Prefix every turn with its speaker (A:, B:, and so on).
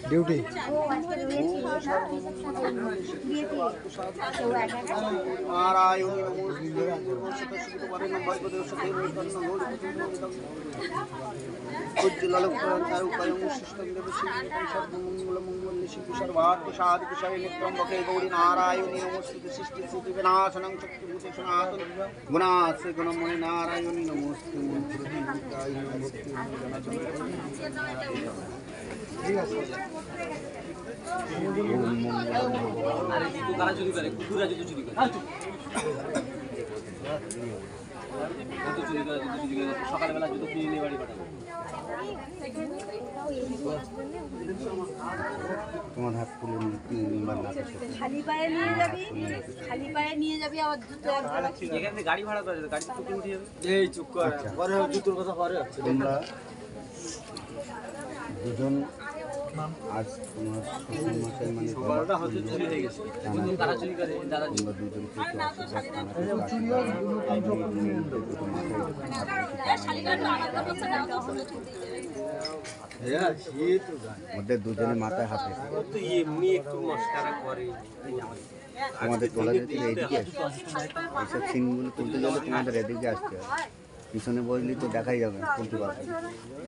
A: Duty
B: Gauri Narayani नमोस्तुते सृष्टि श्रुति विनाशनं शक्तिभूते सनातन गुणाश्री गुणमणि नारायणी नमोस्तु
A: ঠিক আছে
C: আরে জুতো কারা চুরি করে? কুকুরা জুতো চুরি করে। জুতো চুরি করে, জুতো চুরি করে। সকালবেলা জুতো কিনে নিয়ে বাড়ি পাঠাবে।
B: তোমার হাত খুলে
D: খালি পায়ে নিয়ে যাবি, খালি পায়ে নিয়ে যাবি আবার জুতো একজোড়া কিনে।
C: এখান থেকে গাড়ি ভাড়া করে দেবে, গাড়ি তো কিনতে হবে।
A: এই চুপ কর পরে জুতোর কথা পরে হচ্ছে
B: তোমরা দুজন আজ তোমার শ্বশুরমশাই মানে
C: বারোটা হচ্ছে চুরি হয়ে গেছে। জুতো কারা চুরি করে? দাদা চুরি
B: তোমরা দুজন থেকে ওদের দুজনে মাথায় হাতে
C: ও তো এমনি একটু মস্কারা করে।
B: তোমাদের তোলা যেতে এইদিকে এইসব সিনগুলো তুলতে গেলে তোমাদের এদিকে আসতে হবে পিছনে বসলি তো দেখাই যাবে না তুলতে পারবে না।